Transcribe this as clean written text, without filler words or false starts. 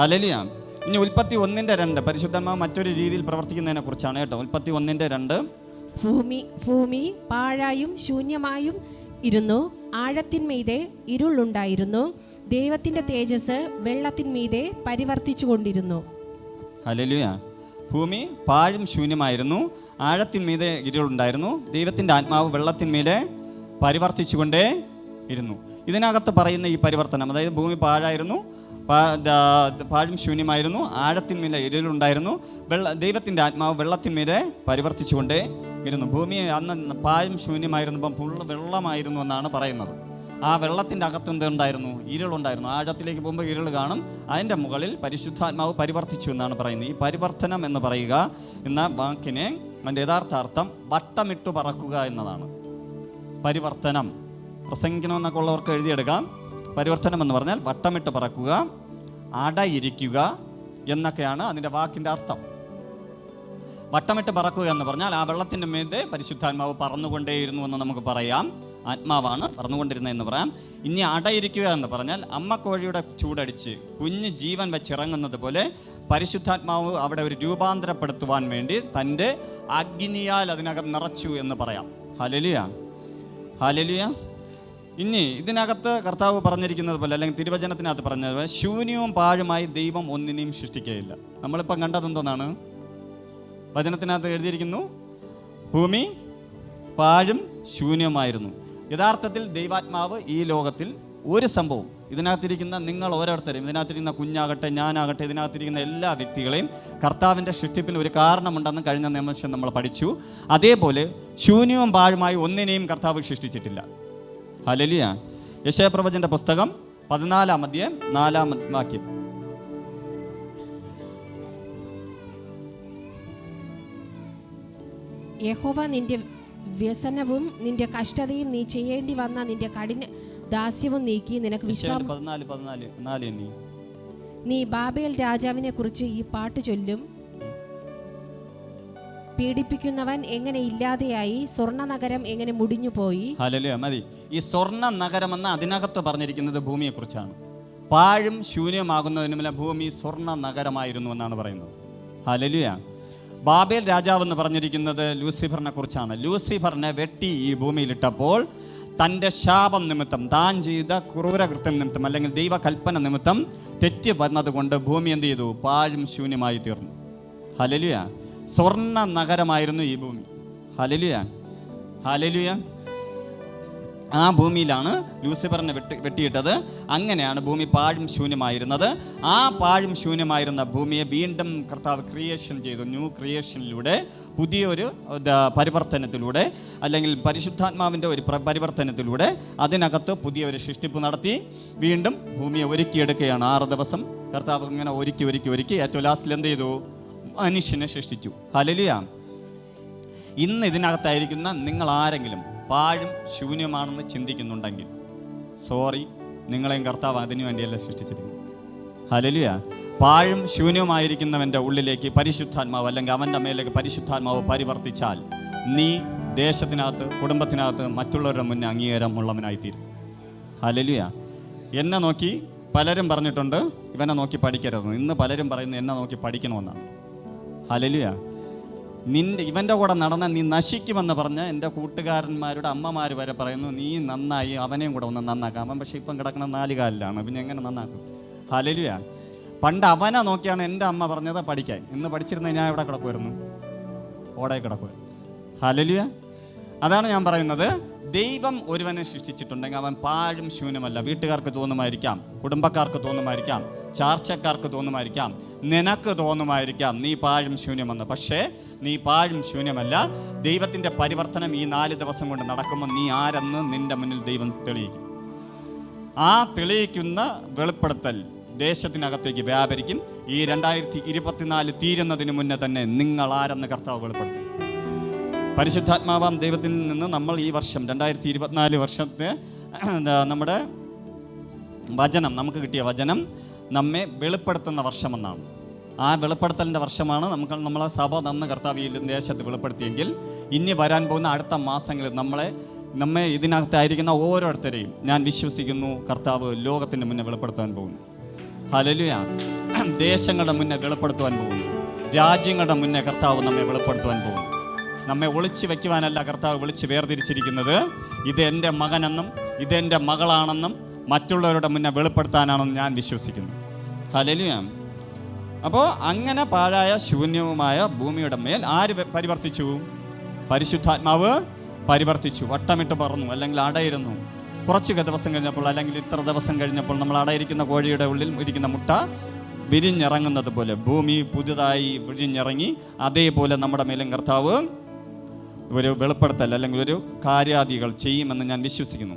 Hallelujah. ഇനി ഉൽപ്പത്തി 1:2 പരിശുദ്ധാത്മാവ് മറ്റൊരു രീതിയിൽ പ്രവർത്തിക്കുന്നതിനെ കുറിച്ചാണ് കേട്ടോ. ഉൽപ്പത്തി 1:2 ഭൂമി പാഴായും ശൂന്യമായും ഇരുന്നു, ആഴത്തിന്മീതെ ഇരുളുണ്ടായിരുന്നു, ദൈവത്തിന്റെ തേജസ് വെള്ളത്തിന്മീതെ പരിവർത്തിച്ചുകൊണ്ടിരുന്നു. ഹല്ലേലൂയ. ഭൂമി പാഴും ശൂന്യമായിരുന്നു, ആഴത്തിന്മീതെ ഇരുളുണ്ടായിരുന്നു, ദൈവത്തിൻ്റെ ആത്മാവ് വെള്ളത്തിന്മീതെ പരിവർത്തിച്ചുകൊണ്ടേ ഇരുന്നു. ഇതിനകത്ത് പറയുന്ന ഈ പരിവർത്തനം, അതായത് ഭൂമി പാഴായിരുന്നു, പാഴും ശൂന്യമായിരുന്നു, ആഴത്തിന്മീതെ ഇരുളുണ്ടായിരുന്നു, ദൈവത്തിൻ്റെ ആത്മാവ് വെള്ളത്തിന്മീതെ പരിവർത്തിച്ചുകൊണ്ടേ ഇരുന്നു. ഭൂമി അന്ന് പാഴും ശൂന്യമായിരുന്നപ്പം ഫുള്ള് വെള്ളമായിരുന്നു എന്നാണ് പറയുന്നത്. ആ വെള്ളത്തിൻ്റെ അകത്ത് എന്തുണ്ടായിരുന്നു? ഇരുളുണ്ടായിരുന്നു. ആഴത്തിലേക്ക് പോകുമ്പോൾ ഇരുൾ കാണും. അതിൻ്റെ മുകളിൽ പരിശുദ്ധാത്മാവ് പരിവർത്തിച്ചു എന്നാണ് പറയുന്നത്. ഈ പരിവർത്തനം എന്ന് പറയുക എന്ന വാക്കിനെ അതിൻ്റെ യഥാർത്ഥ അർത്ഥം വട്ടമിട്ടു പറക്കുക എന്നതാണ്. പരിവർത്തനം പ്രസംഗിക്കണമെന്നൊക്കെ ഉള്ളവർക്ക് എഴുതിയെടുക്കാം. പരിവർത്തനം എന്ന് പറഞ്ഞാൽ വട്ടമിട്ട് പറക്കുക, അടയിരിക്കുക എന്നൊക്കെയാണ് അതിൻ്റെ വാക്കിൻ്റെ അർത്ഥം. വട്ടമിട്ട് പറക്കുക എന്ന് പറഞ്ഞാൽ ആ വെള്ളത്തിൻ്റെ മീതെ പരിശുദ്ധാത്മാവ് പറന്നുകൊണ്ടേയിരുന്നു എന്ന് നമുക്ക് പറയാം. ആത്മാവാണ് പറന്നുകൊണ്ടിരുന്നതെന്ന് പറയാം. ഇനി അടയിരിക്കുക എന്ന് പറഞ്ഞാൽ അമ്മക്കോഴിയുടെ ചൂടടിച്ച് കുഞ്ഞ് ജീവൻ വെച്ചിറങ്ങുന്നത് പോലെ പരിശുദ്ധാത്മാവ് അവിടെ ഒരു രൂപാന്തരപ്പെടുത്തുവാൻ വേണ്ടി തൻ്റെ അഗ്നിയാൽ അതിനകത്ത് നിറച്ചു എന്ന് പറയാം. Hallelujah, hallelujah. ഇനി ഇതിനകത്ത് കർത്താവ് പറഞ്ഞിരിക്കുന്നത് പോലെ, അല്ലെങ്കിൽ തിരുവചനത്തിനകത്ത് പറഞ്ഞത് പോലെ, ശൂന്യവും പാഴുമായി ദൈവം ഒന്നിനെയും സൃഷ്ടിക്കുകയില്ല. നമ്മളിപ്പം കണ്ടത് എന്തോന്നാണ്? വചനത്തിനകത്ത് എഴുതിയിരിക്കുന്നു, ഭൂമി പാഴും ശൂന്യമായിരുന്നു. യഥാർത്ഥത്തിൽ ദൈവാത്മാവ് ഈ ലോകത്തിൽ ഒരു സംഭവം, ഇതിനകത്തിരിക്കുന്ന നിങ്ങൾ ഓരോരുത്തരെയും, ഇതിനകത്തിരിക്കുന്ന കുഞ്ഞാകട്ടെ, ഞാനാകട്ടെ, ഇതിനകത്തിരിക്കുന്ന എല്ലാ വ്യക്തികളെയും കർത്താവിൻ്റെ സൃഷ്ടിപ്പിന് ഒരു കാരണമുണ്ടെന്ന് കഴിഞ്ഞ നിമിഷം നമ്മൾ പഠിച്ചു. അതേപോലെ ശൂന്യവും പാഴുമായി ഒന്നിനെയും കർത്താവ് സൃഷ്ടിച്ചിട്ടില്ല. ഹല്ലേലൂയ. യെശയ്യാപ്രവചൻ്റെ പുസ്തകം 14-ാം അധ്യായം 4-ാം വാക്യം. യഹോവ നിന്റെ വ്യസനവും നിന്റെ കഷ്ടതയും നീ ചെയ്യേണ്ടി വന്ന നിന്റെ കഠിന ദാസ്യവും നീക്കി നിനക്ക് വിശ്രാമം. 14 നീ ബാബേൽ രാജാവിനെ കുറിച്ച് ഈ പാട്ട് ചൊല്ലും. പീഡിപ്പിക്കുന്നവൻ എങ്ങനെ ഇല്ലാതെയായി, സ്വർണ്ണ നഗരം എങ്ങനെ മുടിഞ്ഞുപോയി. ഹല്ലേലൂയ. മതി. ഈ സ്വർണ്ണ നഗരം എന്ന അതിനകത്ത് പറഞ്ഞിരിക്കുന്നത് ഭൂമിയെ കുറിച്ചാണ്. പാഴും ശൂന്യമാകുന്നതിനുമില്ല ഭൂമി സ്വർണ്ണ നഗരമായിരുന്നു എന്നാണ് പറയുന്നത്. ഹല്ലേലൂയ. ബാബേൽ രാജാവ് എന്ന് പറഞ്ഞിരിക്കുന്നത് ലൂസിഫറിനെ കുറിച്ചാണ്. ലൂസിഫറിനെ വെട്ടി ഈ ഭൂമിയിലിട്ടപ്പോൾ തൻ്റെ ശാപം നിമിത്തം, താൻ ചെയ്ത ക്രൂരകൃത്യം നിമിത്തം, അല്ലെങ്കിൽ ദൈവകൽപ്പന നിമിത്തം തെറ്റ് വന്നതുകൊണ്ട് ഭൂമി എന്ത് ചെയ്തു? പാഴും ശൂന്യമായി തീർന്നു. ഹല്ലേലൂയ. സ്വർണ്ണ നഗരമായിരുന്നു ഈ ഭൂമി. Hallelujah, hallelujah. ആ ഭൂമിയിലാണ് ലൂസിഫറിനെ വെട്ടിയിട്ടത്. അങ്ങനെയാണ് ഭൂമി പാഴും ശൂന്യമായിരുന്നത്. ആ പാഴും ശൂന്യമായിരുന്ന ഭൂമിയെ വീണ്ടും കർത്താവ് ക്രിയേഷൻ ചെയ്തു. ന്യൂ ക്രിയേഷനിലൂടെ, പുതിയൊരു പരിവർത്തനത്തിലൂടെ, അല്ലെങ്കിൽ പരിശുദ്ധാത്മാവിൻ്റെ ഒരു പരിവർത്തനത്തിലൂടെ അതിനകത്ത് പുതിയൊരു സൃഷ്ടിപ്പ് നടത്തി വീണ്ടും ഭൂമിയെ ഒരുക്കിയെടുക്കുകയാണ്. 6 ദിവസം കർത്താവ് ഇങ്ങനെ ഒരുക്കി ഏറ്റവും ലാസ്റ്റിൽ എന്ത് ചെയ്തു? മനുഷ്യനെ സൃഷ്ടിച്ചു. ഹല്ലേലൂയ. ഇന്ന് ഇതിനകത്തായിരിക്കുന്ന നിങ്ങൾ ആരെങ്കിലും പാഴും ശൂന്യമാണെന്ന് ചിന്തിക്കുന്നുണ്ടെങ്കിൽ സോറി, നിങ്ങളെയും കർത്താവ് അതിനു വേണ്ടിയല്ല സൃഷ്ടിച്ചിരിക്കുന്നത്. ഹല്ലേലൂയ. പാഴും ശൂന്യമായിരിക്കുന്നവൻ്റെ ഉള്ളിലേക്ക് പരിശുദ്ധാത്മാവ്, അല്ലെങ്കിൽ അവൻ്റെ മേലേക്ക് പരിശുദ്ധാത്മാവ് പരിവർത്തിച്ചാൽ നീ ദേശത്തിനകത്ത്, കുടുംബത്തിനകത്ത് മറ്റുള്ളവരുടെ മുന്നേ അംഗീകാരമുള്ളവനായിത്തീരും. ഹല്ലേലൂയ. എന്നെ നോക്കി പലരും പറഞ്ഞിട്ടുണ്ട് ഇവനെ നോക്കി പഠിക്കരുത്. ഇന്ന് പലരും പറയുന്നത് എന്നെ നോക്കി പഠിക്കണമെന്നാണ്. ഹല്ലേലൂയ. ഇവൻ്റെ കൂടെ നടന്ന നീ നശിക്കുമെന്ന് പറഞ്ഞ് എൻ്റെ കൂട്ടുകാരന്മാരുടെ അമ്മമാർ വരെ പറയുന്നു, നീ നന്നായി അവനെയും കൂടെ ഒന്ന് നന്നാക്കാം. അവൻ പക്ഷേ ഇപ്പം കിടക്കുന്ന 4 കാലിലാണ്, പിന്നെ എങ്ങനെ നന്നാക്കും? ഹല്ലേലൂയ. പണ്ട് അവനെ നോക്കിയാണ് എൻ്റെ അമ്മ പറഞ്ഞത് പഠിക്കാൻ. ഇന്ന് പഠിച്ചിരുന്ന ഞാൻ ഇവിടെ കിടക്കുമായിരുന്നു, ഓടെ കിടക്കുമായിരുന്നു. ഹല്ലേലൂയ. അതാണ് ഞാൻ പറയുന്നത്. ദൈവം ഒരുവനെ സൃഷ്ടിച്ചിട്ടുണ്ടെങ്കിൽ അവൻ പാഴും ശൂന്യമല്ല. വീട്ടുകാർക്ക് തോന്നുമായിരിക്കാം, കുടുംബക്കാർക്ക് തോന്നുമായിരിക്കാം, ചാർച്ചക്കാർക്ക് തോന്നുമായിരിക്കാം, നിനക്ക് തോന്നുമായിരിക്കാം നീ പാഴും ശൂന്യമെന്ന്. പക്ഷേ നീ പാഴും ശൂന്യമല്ല. ദൈവത്തിൻ്റെ പരിവർത്തനം ഈ 4 ദിവസം കൊണ്ട് നടക്കുമ്പോൾ നീ ആരെന്ന് നിൻ്റെ മുന്നിൽ ദൈവം തെളിയിക്കും. ആ തെളിയിക്കുന്ന വെളിപ്പെടുത്തൽ ദേശത്തിനകത്തേക്ക് വ്യാപരിക്കും. ഈ 2024 തീരുന്നതിന് മുന്നേ തന്നെ നിങ്ങൾ ആരെന്ന് കർത്താവ് വെളിപ്പെടുത്തും. പരിശുദ്ധാത്മാവാം ദൈവത്തിൽ നിന്ന് നമ്മൾ ഈ വർഷം 2024 വർഷത്തെ നമ്മുടെ വചനം, നമുക്ക് കിട്ടിയ വചനം നമ്മെ വെളിപ്പെടുത്തുന്ന വർഷമെന്നാണ്. ആ വെളിപ്പെടുത്തലിൻ്റെ വർഷമാണ് നമ്മളെ സഭ തന്ന കർത്താവ് ഈ ദേശത്ത് വെളിപ്പെടുത്തിയെങ്കിൽ ഇനി വരാൻ പോകുന്ന അടുത്ത മാസങ്ങളിൽ നമ്മെ ഇതിനകത്തായിരിക്കുന്ന ഓരോരുത്തരെയും ഞാൻ വിശ്വസിക്കുന്നു കർത്താവ് ലോകത്തിൻ്റെ മുന്നേ വെളിപ്പെടുത്താൻ പോകുന്നു. ഹല്ലേലൂയ. ദേശങ്ങളുടെ മുന്നേ വെളിപ്പെടുത്തുവാൻ പോകുന്നു. രാജ്യങ്ങളുടെ മുന്നേ കർത്താവ് നമ്മെ വെളിപ്പെടുത്തുവാൻ പോകുന്നു. നമ്മെ ഒളിച്ചു വയ്ക്കുവാനല്ല കർത്താവ് വിളിച്ച് വേർതിരിച്ചിരിക്കുന്നത്. ഇത് എൻ്റെ മകനെന്നും ഇതെൻ്റെ മകളാണെന്നും മറ്റുള്ളവരുടെ മുന്നേ വെളിപ്പെടുത്താനാണെന്ന് ഞാൻ വിശ്വസിക്കുന്നു. ഹല്ലേലൂയ. അപ്പോൾ അങ്ങനെ പാഴായ ശൂന്യവുമായ ഭൂമിയുടെ മേൽ ആര് പരിവർത്തിച്ചു? പരിശുദ്ധാത്മാവ് പരിവർത്തിച്ചു. വട്ടമിട്ട് പറന്നു, അല്ലെങ്കിൽ അടയിരുന്നു. കുറച്ച് ദിവസം കഴിഞ്ഞപ്പോൾ, അല്ലെങ്കിൽ ഇത്ര ദിവസം കഴിഞ്ഞപ്പോൾ നമ്മൾ അടയിരിക്കുന്ന കോഴിയുടെ ഉള്ളിൽ ഇരിക്കുന്ന മുട്ട വിരിഞ്ഞിറങ്ങുന്നത് പോലെ ഭൂമി പുതുതായി വിരിഞ്ഞിറങ്ങി. അതേപോലെ നമ്മുടെ മേലും കർത്താവ് ഒരു വെളിപ്പെടുത്തൽ അല്ലെങ്കിൽ ഒരു കാര്യാദികൾ ചെയ്യുമെന്ന് ഞാൻ വിശ്വസിക്കുന്നു.